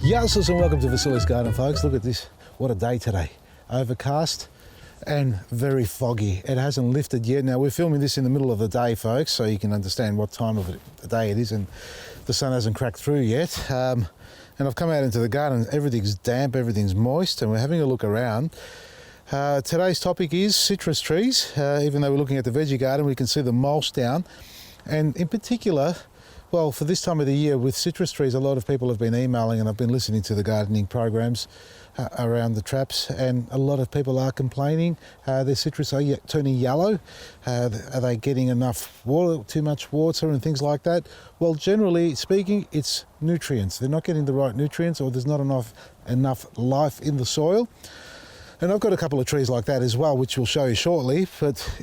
Youngsters, and welcome to Vasilis Garden, folks. Look at this. What a day today. Overcast and very foggy. It hasn't lifted yet. Now, we're filming this in the middle of the day, folks, so you can understand what time of the day it is, and the sun hasn't cracked through yet. And I've come out into the garden. Everything's damp, everything's moist, and we're having a look around. Today's topic is citrus trees. Even though we're looking at the veggie garden, we can see the mulch down. And in particular, well, for this time of the year with citrus trees, a lot of people have been emailing, and I've been listening to the gardening programs around the traps, and a lot of people are complaining their citrus are turning yellow. Are they getting enough water, too much water and things like that? Well, generally speaking, it's nutrients. They're not getting the right nutrients, or there's not enough life in the soil. And I've got a couple of trees like that as well, which we'll show you shortly. But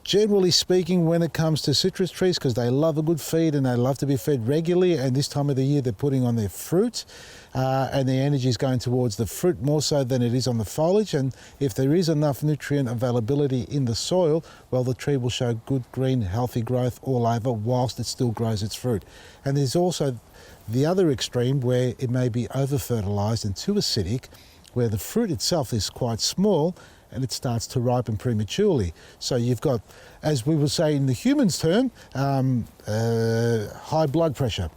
generally speaking, when it comes to citrus trees, because they love a good feed and they love to be fed regularly, and this time of the year they're putting on their fruit, and the energy is going towards the fruit more so than it is on the foliage. And if there is enough nutrient availability in the soil, well, the tree will show good green, healthy growth all over whilst it still grows its fruit. And there's also the other extreme where it may be over-fertilised and too acidic, where the fruit itself is quite small and it starts to ripen prematurely. So you've got, as we would say in the human's term, high blood pressure.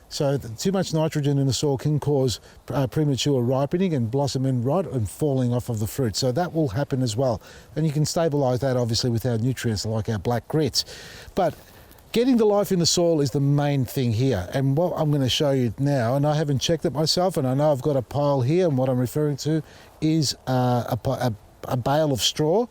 So too much nitrogen in the soil can cause premature ripening and blossom and rot and falling off of the fruit. So that will happen as well. And you can stabilise that obviously with our nutrients like our black grits. But getting the life in the soil is the main thing here. And what I'm going to show you now, and I haven't checked it myself, and I know I've got a pile here, and what I'm referring to is a bale of straw.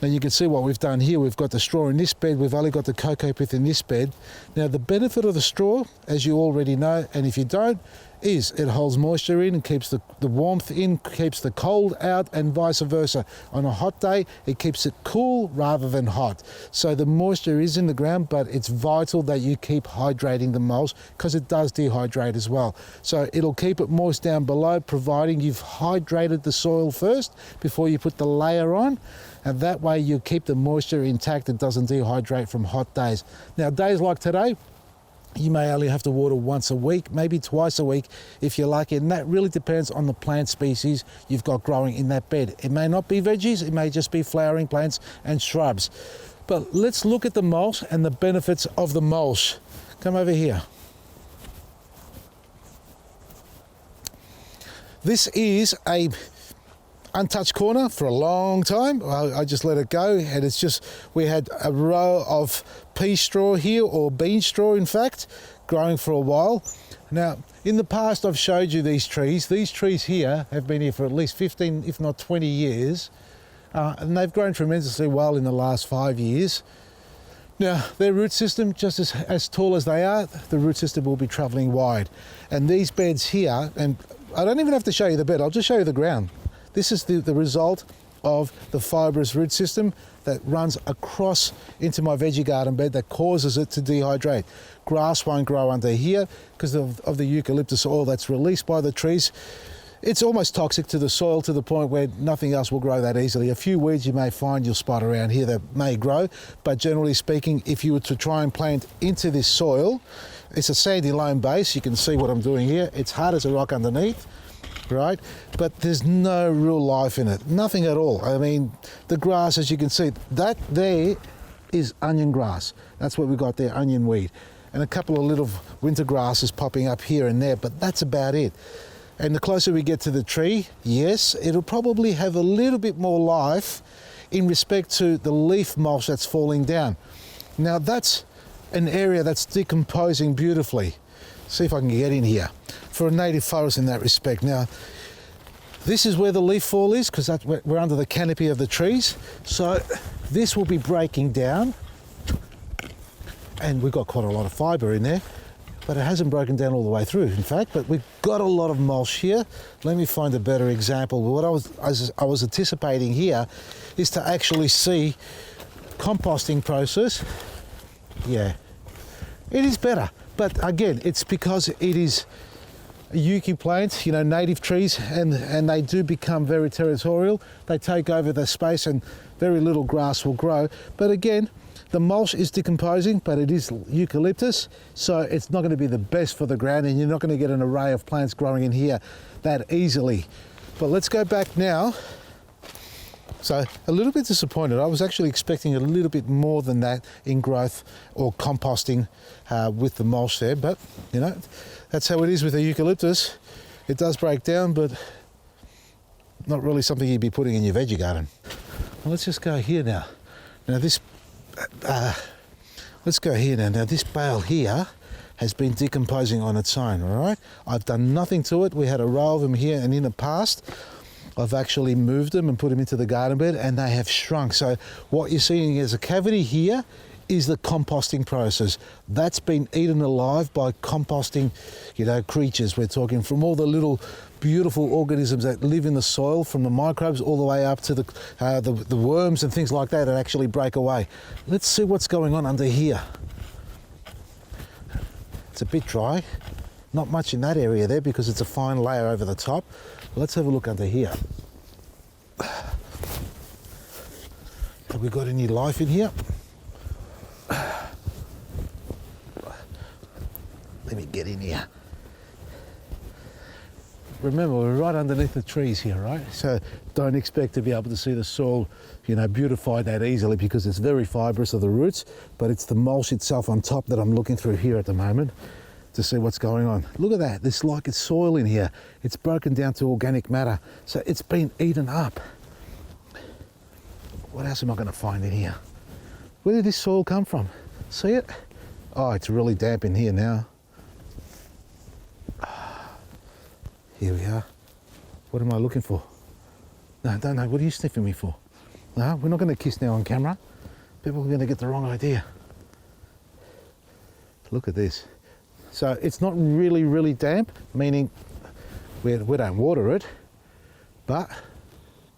And you can see what we've done here. We've got the straw in this bed. We've only got the cocoa pith in this bed. Now, the benefit of the straw, as you already know, and if you don't, is it holds moisture in and keeps the warmth in, keeps the cold out, and vice versa. On a hot day, it keeps it cool rather than hot. So the moisture is in the ground, but it's vital that you keep hydrating the mulch because it does dehydrate as well. So it'll keep it moist down below, providing you've hydrated the soil first before you put the layer on. And that way you keep the moisture intact. It doesn't dehydrate from hot days. Now, days like today, you may only have to water once a week, maybe twice a week if you're lucky, and that really depends on the plant species you've got growing in that bed. It may not be veggies, it may just be flowering plants and shrubs. But let's look at the mulch and the benefits of the mulch. Come over here. This is a untouched corner for a long time. I just let it go, and it's just, we had a row of pea straw here, or bean straw in fact, growing for a while. Now, in the past I've showed you these trees. These trees here have been here for at least 15, if not 20 years, and they've grown tremendously well in the last 5 years. Now, their root system, just as tall as they are, the root system will be travelling wide. And these beds here, and I don't even have to show you the bed, I'll just show you the ground. This is the result of the fibrous root system that runs across into my veggie garden bed that causes it to dehydrate. Grass won't grow under here because of the eucalyptus oil that's released by the trees. It's almost toxic to the soil to the point where nothing else will grow that easily. A few weeds you may find you'll spot around here that may grow, but generally speaking, if you were to try and plant into this soil, it's a sandy loam base. You can see what I'm doing here. It's hard as a rock underneath. Right, but there's no real life in it, nothing at all. I mean, the grass, as you can see, that there is onion grass. That's what we got there, onion weed, and a couple of little winter grasses popping up here and there, but that's about it. And the closer we get to the tree, yes, it'll probably have a little bit more life in respect to the leaf mulch that's falling down. Now, that's an area that's decomposing beautifully. See if I can get in here. For a native forest in that respect. Now, this is where the leaf fall is, because we're under the canopy of the trees. So this will be breaking down, and we've got quite a lot of fibre in there, but it hasn't broken down all the way through, in fact. But we've got a lot of mulch here. Let me find a better example. What I was anticipating here is to actually see composting process. Yeah, it is better. But again, it's because it is a eucalyptus plant, you know, native trees, and they do become very territorial. They take over the space and very little grass will grow. But again, The mulch is decomposing, but it is eucalyptus, so it's not going to be the best for the ground, and you're not going to get an array of plants growing in here that easily. But let's go back now. So a little bit disappointed. I was actually expecting a little bit more than that in growth or composting with the mulch there, but you know, that's how it is with the eucalyptus. It does break down, but not really something you'd be putting in your veggie garden. Well, let's just go here now. Now this, let's go here now. Now this bale here has been decomposing on its own, all right? I've done nothing to it. We had a row of them here, and in the past, I've actually moved them and put them into the garden bed, and they have shrunk. So what you're seeing is a cavity here is the composting process. That's been eaten alive by composting, you know, creatures. We're talking from all the little beautiful organisms that live in the soil, from the microbes all the way up to the worms and things like that actually break away. Let's see what's going on under here. It's a bit dry. Not much in that area there because it's a fine layer over the top. Let's have a look under here. Have we got any life in here? Let me get in here. Remember, we're right underneath the trees here, right? So don't expect to be able to see the soil, you know, beautified that easily because it's very fibrous of the roots, but it's the mulch itself on top that I'm looking through here at the moment to see what's going on. Look at that, there's like it's soil in here. It's broken down to organic matter, so it's been eaten up. What else am I gonna find in here? Where did this soil come from? See it? Oh, it's really damp in here now. Here we are. What am I looking for? No, don't know. What are you sniffing me for? No, we're not going to kiss now on camera. People are going to get the wrong idea. Look at this. So it's not really, really damp, meaning we don't water it, but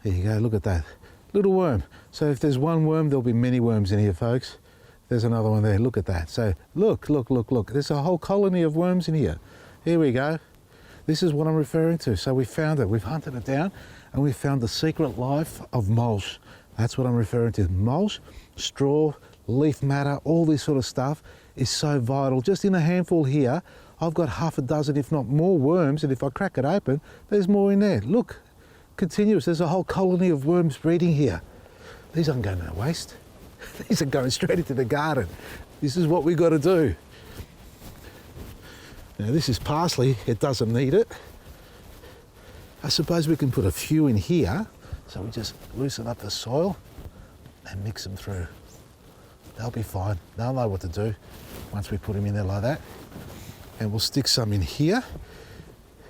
there you go, look at that. Little worm. So if there's one worm, there'll be many worms in here, folks. There's another one there, look at that. So look. There's a whole colony of worms in here. Here we go. This is what I'm referring to. So we found it, we've hunted it down, and we found the secret life of mulch. That's what I'm referring to. Mulch, straw, leaf matter, all this sort of stuff is so vital. Just in a handful here, I've got half a dozen, if not more, worms, and if I crack it open, there's more in there. Look, continuous. There's a whole colony of worms breeding here. These aren't going to waste. These are going straight into the garden. This is what we've got to do. Now this is parsley, it doesn't need it. I suppose we can put a few in here, so we just loosen up the soil and mix them through. They'll be fine, they'll know what to do once we put them in there like that. And we'll stick some in here,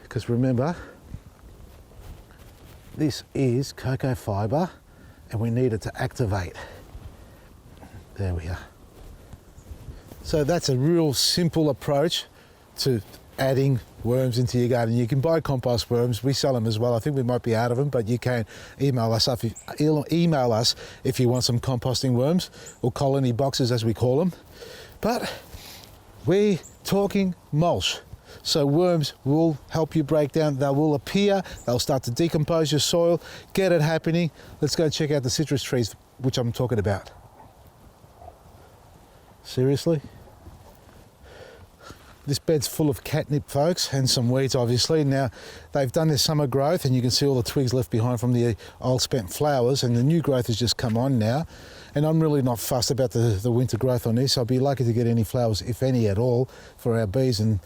because remember, this is cocoa fibre and we need it to activate. There we are. So that's a real simple approach to adding worms into your garden. You can buy compost worms, we sell them as well. I think we might be out of them, but you can email us if you want some composting worms, or colony boxes as we call them. But we're talking mulch. So worms will help you break down, they will appear, they'll start to decompose your soil, get it happening. Let's go check out the citrus trees, which I'm talking about. Seriously? This bed's full of catnip, folks, and some weeds, obviously. Now, they've done their summer growth, and you can see all the twigs left behind from the old spent flowers, and the new growth has just come on now. And I'm really not fussed about the winter growth on this. I'll be lucky to get any flowers, if any at all, for our bees. And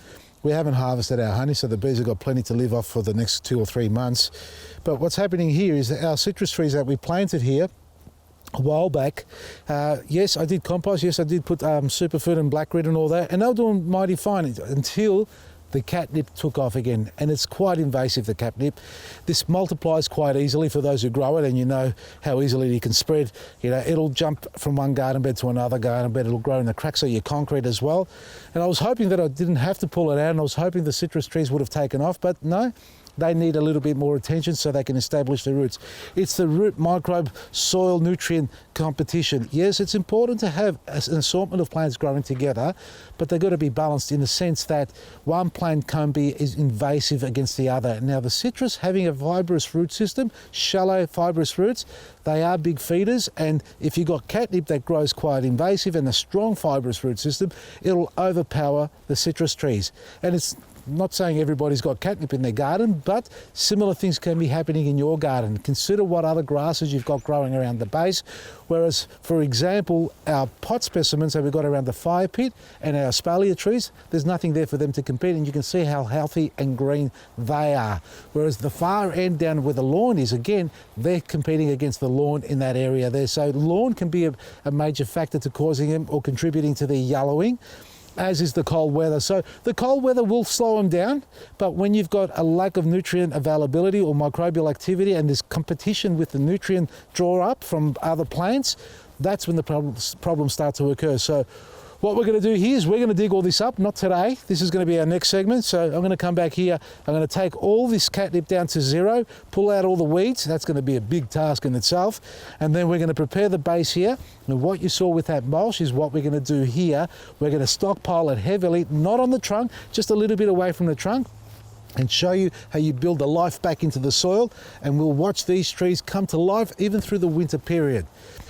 we haven't harvested our honey, so the bees have got plenty to live off for the next 2 or 3 months. But what's happening here is that our citrus trees that we planted here a while back, yes, I did compost, yes, I did put superfood and black grit and all that, and they were doing mighty fine until the catnip took off again. And it's quite invasive, the catnip. This multiplies quite easily for those who grow it, and you know how easily it can spread. You know, it'll jump from one garden bed to another garden bed. It'll grow in the cracks of your concrete as well. And I was hoping that I didn't have to pull it out, and I was hoping the citrus trees would have taken off, but no, they need a little bit more attention so they can establish their roots. It's the root microbe soil nutrient competition. Yes, it's important to have an assortment of plants growing together, but they've got to be balanced in the sense that one plant can't be as invasive against the other. Now, the citrus having a fibrous root system, shallow fibrous roots, they are big feeders, and if you've got catnip that grows quite invasive and a strong fibrous root system, it'll overpower the citrus trees. And it's not saying everybody's got catnip in their garden, but similar things can be happening in your garden. Consider what other grasses you've got growing around the base. Whereas, for example, our pot specimens that we've got around the fire pit and our espalier trees, there's nothing there for them to compete, and you can see how healthy and green they are. Whereas the far end down where the lawn is, again, they're competing against the lawn in that area there. So lawn can be a major factor to causing them or contributing to their yellowing, as is the cold weather. So the cold weather will slow them down, but when you've got a lack of nutrient availability or microbial activity and there's competition with the nutrient draw up from other plants, that's when the problems start to occur. So what we're going to do here is we're going to dig all this up, not today. This is going to be our next segment. So I'm going to come back here. I'm going to take all this catnip down to zero, pull out all the weeds. That's going to be a big task in itself. And then we're going to prepare the base here. And what you saw with that mulch is what we're going to do here. We're going to stockpile it heavily, not on the trunk, just a little bit away from the trunk, and show you how you build the life back into the soil. And we'll watch these trees come to life even through the winter period.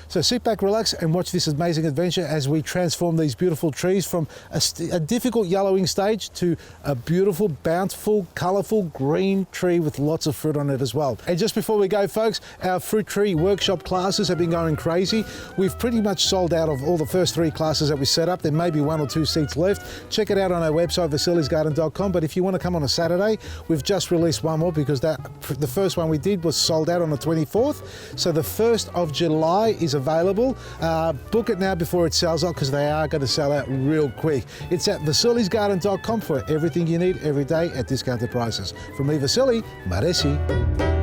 So sit back, relax, and watch this amazing adventure as we transform these beautiful trees from a difficult yellowing stage to a beautiful, bountiful, colourful green tree with lots of fruit on it as well. And just before we go, folks, our fruit tree workshop classes have been going crazy. We've pretty much sold out of all the first 3 classes that we set up. There may be 1 or 2 seats left. Check it out on our website, vasili'sgarden.com. But if you want to come on a Saturday, we've just released one more because the first one we did was sold out on the 24th. So the 1st of July is available. Book it now before it sells out, because they are going to sell out real quick. It's at vasili'sgarden.com for everything you need every day at discounted prices. From me, Vasili, Maresi.